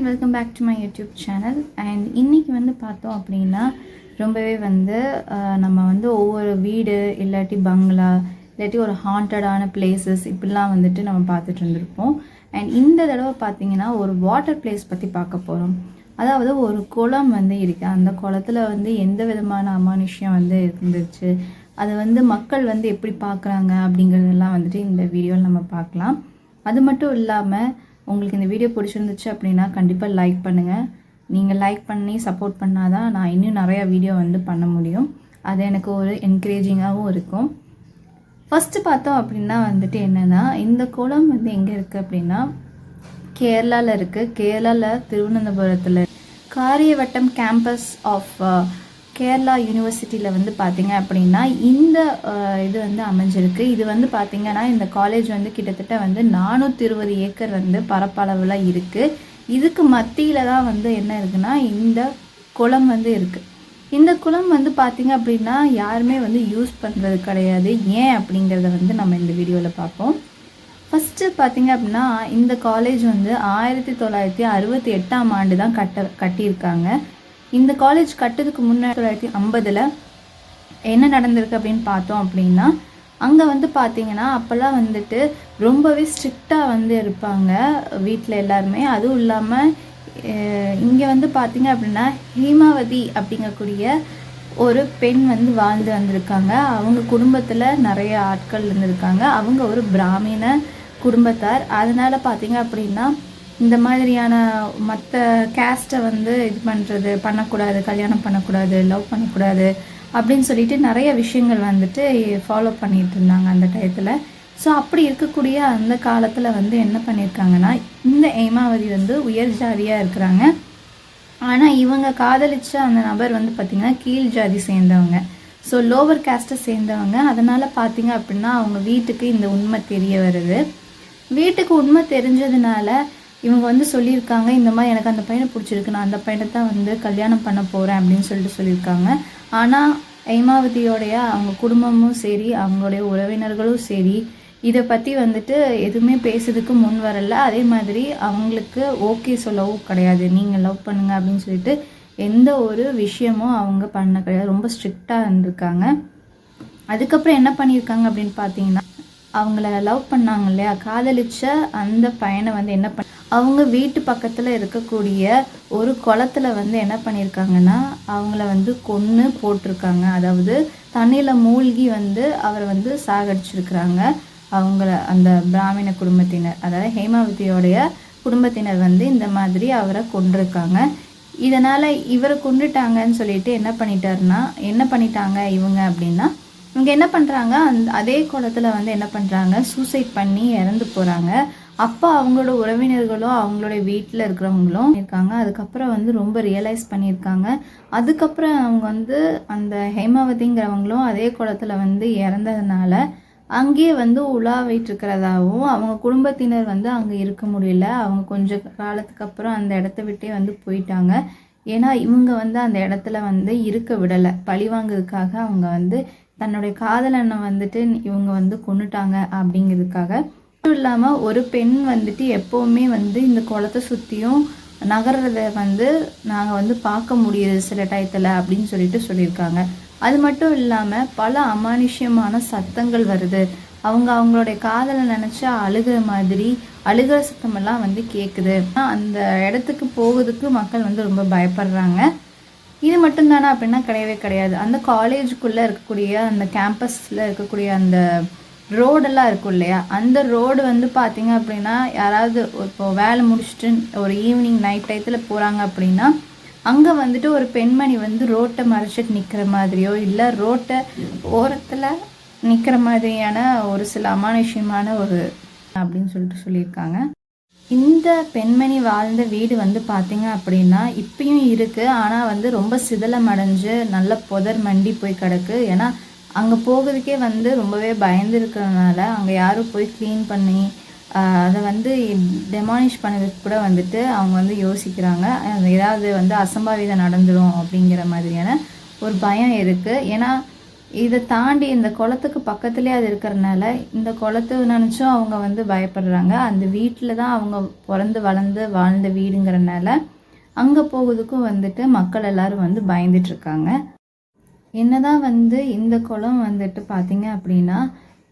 welcome back to my YouTube channel. And இன்னைக்கு வந்து பார்த்தோம் அப்படின்னா ரொம்பவே வந்து நம்ம வந்து ஒவ்வொரு வீடு இல்லாட்டி பங்களா இல்லாட்டி ஒரு ஹாண்டடான பிளேசஸ் இப்படிலாம் வந்துட்டு நம்ம பார்த்துட்டு இருந்திருப்போம். அண்ட் இந்த தடவை பார்த்தீங்கன்னா ஒரு வாட்டர் பிளேஸ் பற்றி பார்க்க போகிறோம். அதாவது ஒரு குளம் வந்து இருக்குது. அந்த குளத்தில் வந்து எந்த விதமான அமானுஷ்யம் வந்து இருந்துச்சு, அதை வந்து மக்கள் வந்து எப்படி பார்க்குறாங்க அப்படிங்கிறதெல்லாம் வந்துட்டு இந்த வீடியோவில் நம்ம பார்க்கலாம். அது மட்டும் இல்லாமல் உங்களுக்கு இந்த வீடியோ பிடிச்சிருந்துச்சு அப்படின்னா கண்டிப்பாக லைக் பண்ணுங்கள். நீங்கள் லைக் பண்ணி சப்போர்ட் பண்ணால் தான் நான் இன்னும் நிறையா வீடியோ வந்து பண்ண முடியும். அது எனக்கு ஒரு என்கரேஜிங்காகவும் இருக்கும். ஃபஸ்ட்டு பார்த்தோம் அப்படின்னா வந்துட்டு என்னென்னா, இந்த குளம் வந்து எங்கே இருக்குது அப்படின்னா கேரளாவில் இருக்குது. கேரளாவில் திருவனந்தபுரத்தில் காரியவட்டம் கேம்பஸ் ஆஃப் கேரளா யூனிவர்சிட்டியில் வந்து பார்த்திங்க அப்படின்னா இந்த இது வந்து அமைஞ்சிருக்கு. இது வந்து பார்த்திங்கன்னா இந்த காலேஜ் வந்து கிட்டத்தட்ட வந்து 420 ஏக்கர் வந்து பரப்பளவில் இருக்குது. இதுக்கு மத்தியில் தான் வந்து என்ன இருக்குன்னா இந்த குளம் வந்து இருக்குது. இந்த குளம் வந்து பார்த்திங்க அப்படின்னா யாருமே வந்து யூஸ் பண்ணுறது கிடையாது. ஏன் அப்படிங்கிறத வந்து நம்ம இந்த வீடியோவில் பார்ப்போம். ஃபஸ்ட்டு பார்த்திங்க அப்படின்னா இந்த காலேஜ் வந்து 1968ஆம் ஆண்டு தான் கட்டியிருக்காங்க. இந்த காலேஜ் கட்டுறதுக்கு முன்னாடி 1950 என்ன நடந்திருக்கு அப்படின்னு பார்த்தோம் அப்படின்னா, அங்கே வந்து பார்த்திங்கன்னா அப்போல்லாம் வந்துட்டு ரொம்பவே ஸ்ட்ரிக்டாக வந்து இருப்பாங்க வீட்டில் எல்லாருமே. அதுவும் இல்லாமல் இங்கே வந்து பார்த்திங்க அப்படின்னா ஹேமாவதி அப்படிங்கக்கூடிய ஒரு பெண் வந்து வாழ்ந்து வந்திருக்காங்க. அவங்க குடும்பத்தில் நிறைய ஆட்கள் இருந்திருக்காங்க. அவங்க ஒரு பிராமண குடும்பத்தார். அதனால் பார்த்திங்க அப்படின்னா இந்த மாதிரியான மற்ற கேஸ்ட்டை வந்து இது பண்ணக்கூடாது, கல்யாணம் பண்ணக்கூடாது, லவ் பண்ணக்கூடாது அப்படின்னு சொல்லிட்டு நிறைய விஷயங்கள் வந்துட்டு ஃபாலோ பண்ணிகிட்டு இருந்தாங்க அந்த டயத்தில். ஸோ அப்படி இருக்கக்கூடிய அந்த காலத்தில் வந்து என்ன பண்ணியிருக்காங்கன்னா, இந்த ஹேமாவதி வந்து உயர் ஜாதியாக இருக்கிறாங்க. ஆனால் இவங்க காதலிச்ச அந்த நபர் வந்து பார்த்திங்கன்னா கீழ் ஜாதி சேர்ந்தவங்க, ஸோ லோவர் கேஸ்ட்டை சேர்ந்தவங்க. அதனால் பார்த்திங்க அப்படின்னா அவங்க வீட்டுக்கு இந்த உண்மை தெரிய வருது. வீட்டுக்கு உண்மை தெரிஞ்சதுனால இவங்க வந்து சொல்லியிருக்காங்க, இந்த மாதிரி எனக்கு அந்த பையனை பிடிச்சிருக்கு, நான் அந்த பையனை தான் வந்து கல்யாணம் பண்ண போகிறேன் அப்படின்னு சொல்லிட்டு சொல்லியிருக்காங்க. ஆனால் ஹேமாவதியோடைய அவங்க குடும்பமும் சரி, அவங்களுடைய உறவினர்களும் சரி, இதை பற்றி வந்துட்டு எதுவுமே பேசுறதுக்கு முன் வரல. அதே மாதிரி அவங்களுக்கு ஓகே சொல்லவும் கிடையாது, நீங்கள் லவ் பண்ணுங்க அப்படின்னு சொல்லிட்டு எந்த ஒரு விஷயமும் அவங்க பண்ண கிடையாது. ரொம்ப ஸ்ட்ரிக்டாக இருந்திருக்காங்க. அதுக்கப்புறம் என்ன பண்ணியிருக்காங்க அப்படின்னு பார்த்தீங்கன்னா, அவங்கள லவ் பண்ணாங்க இல்லையா, காதலிச்ச அந்த பையனை வந்து என்ன பண்ண அவங்க வீட்டு பக்கத்தில் இருக்கக்கூடிய ஒரு குளத்தில் வந்து என்ன பண்ணியிருக்காங்கன்னா அவங்கள வந்து கொன்று போட்டிருக்காங்க. அதாவது தண்ணியில் மூழ்கி வந்து அவரை வந்து சாகடிச்சிருக்கிறாங்க. அவங்கள அந்த பிராமண குடும்பத்தினர், அதாவது ஹேமாவதியோடைய குடும்பத்தினர் வந்து இந்த மாதிரி அவரை கொண்டிருக்காங்க. இதனால் இவரை கொண்டுட்டாங்கன்னு சொல்லிட்டு என்ன பண்ணிட்டாங்க இவங்க அப்படின்னா, இவங்க என்ன பண்ணுறாங்க, அதே குளத்தில் வந்து என்ன பண்ணுறாங்க, சூசைட் பண்ணி இறந்து போகிறாங்க. அப்போ அவங்களோட உறவினர்களும் அவங்களுடைய வீட்டில் இருக்கிறவங்களும் இருக்காங்க. அதுக்கப்புறம் வந்து ரொம்ப ரியலைஸ் பண்ணியிருக்காங்க. அதுக்கப்புறம் அவங்க வந்து அந்த ஹேமாவதிங்கிறவங்களும் அதே குளத்தில் வந்து இறந்ததுனால அங்கேயே வந்து உலாவிட்டு இருக்கிறதாகவும், அவங்க குடும்பத்தினர் வந்து அங்கே இருக்க முடியல. அவங்க கொஞ்சம் காலத்துக்கு அப்புறம் அந்த இடத்த விட்டே வந்து போயிட்டாங்க. ஏன்னா இவங்க வந்து அந்த இடத்துல வந்து இருக்க விடலை. பழிவாங்கிறதுக்காக அவங்க வந்து தன்னுடைய காதலனை வந்துட்டு இவங்க வந்து கொண்டுட்டாங்க அப்படிங்கிறதுக்காக. மட்டும் இல்லாமல் ஒரு பெண் வந்துட்டு எப்போவுமே வந்து இந்த குளத்தை சுற்றியும் நகர்றதை வந்து நாங்கள் வந்து பார்க்க முடியுது சில டயத்தில் அப்படின்னு சொல்லிட்டு சொல்லியிருக்காங்க. அது மட்டும் இல்லாமல் பல அமானுஷ்யமான சத்தங்கள் வருது. அவங்களுடைய காதலை நினச்சா அழுகிற சத்தமெல்லாம் வந்து கேட்குது. அந்த இடத்துக்கு போகிறதுக்கு மக்கள் வந்து ரொம்ப பயப்படுறாங்க. இது மட்டும்தானே அப்படின்னா கிடையவே கிடையாது. அந்த காலேஜுக்குள்ளே இருக்கக்கூடிய அந்த கேம்பஸில் இருக்கக்கூடிய அந்த ரோடெல்லாம் இருக்கும் இல்லையா, அந்த ரோடு வந்து பார்த்திங்க அப்படின்னா யாராவது இப்போது வேலை முடிச்சுட்டு ஒரு ஈவினிங் நைட் டயத்தில் போகிறாங்க அப்படின்னா அங்கே வந்துட்டு ஒரு பெண்மணி வந்து ரோட்டை மறைச்சிட்டு நிற்கிற மாதிரியோ இல்லை ரோட்டை ஓரத்தில் நிற்கிற மாதிரியான ஒரு சில அமானுஷ்யமான ஒரு அப்படின்னு சொல்லிட்டு சொல்லியிருக்காங்க. இந்த பெண்மணி வாழ்ந்த வீடு வந்து பார்த்திங்க அப்படின்னா இப்பயும் இருக்குது. ஆனால் வந்து ரொம்ப சிதலம் அடைஞ்சு நல்ல புதர் மண்டி போய் கிடக்கு. ஏன்னா அங்கே போகிறதுக்கே வந்து ரொம்பவே பயந்து இருக்கிறதுனால அங்கே யாரும் போய் க்ளீன் பண்ணி அதை வந்து டெமாலிஷ் பண்ணதுக்கு கூட வந்துட்டு அவங்க வந்து யோசிக்கிறாங்க. ஏதாவது வந்து அசம்பாவிதம் நடந்துடும் அப்படிங்கிற மாதிரியான ஒரு பயம் இருக்குது. ஏன்னா இதை தாண்டி இந்த குளத்துக்கு பக்கத்துலேயே அது இருக்கிறனால இந்த குளத்தை நினச்சும் அவங்க வந்து பயப்படுறாங்க. அந்த வீட்டில் தான் அவங்க பிறந்து வாழ்ந்த வீடுங்கிறனால அங்கே போகிறதுக்கும் வந்துட்டு மக்கள் எல்லோரும் வந்து பயந்துட்டுருக்காங்க. என்னதான் வந்து இந்த குளம் வந்துட்டு பார்த்திங்க அப்படின்னா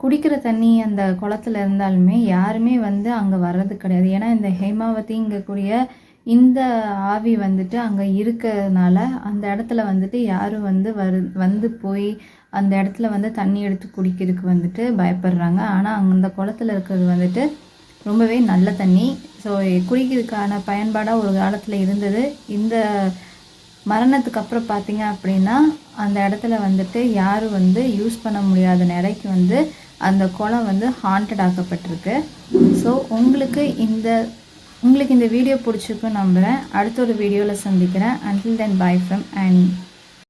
குடிக்கிற தண்ணி அந்த குளத்துல இருந்தாலுமே யாருமே வந்து அங்கே வர்றது கிடையாது. ஏன்னா இந்த ஹேமாவதிங்கக்கூடிய இந்த ஆவி வந்துட்டு அங்கே இருக்கிறதுனால அந்த இடத்துல வந்துட்டு யாரும் வந்து வந்து போய் அந்த இடத்துல வந்து தண்ணி எடுத்து குடிக்கிறதுக்கு வந்துட்டு பயப்படுறாங்க. ஆனால் அந்த குளத்துல இருக்கிறது வந்துட்டு ரொம்பவே நல்ல தண்ணி. ஸோ குடிக்கிறதுக்கான பயன்பாடாக ஒரு காலத்தில் இருந்தது. இந்த மரணத்துக்கு அப்புறம் பார்த்திங்க அப்படின்னா அந்த இடத்துல வந்துட்டு யாரும் வந்து யூஸ் பண்ண முடியாத நிலைக்கு வந்து அந்த குளம் வந்து ஹாண்டட் ஆக்கப்பட்டிருக்கு. ஸோ உங்களுக்கு இந்த வீடியோ பிடிச்சிருக்குன்னு நம்புகிறேன். அடுத்த ஒரு வீடியோவில் சந்திக்கிறேன். Until then, bye from Annie.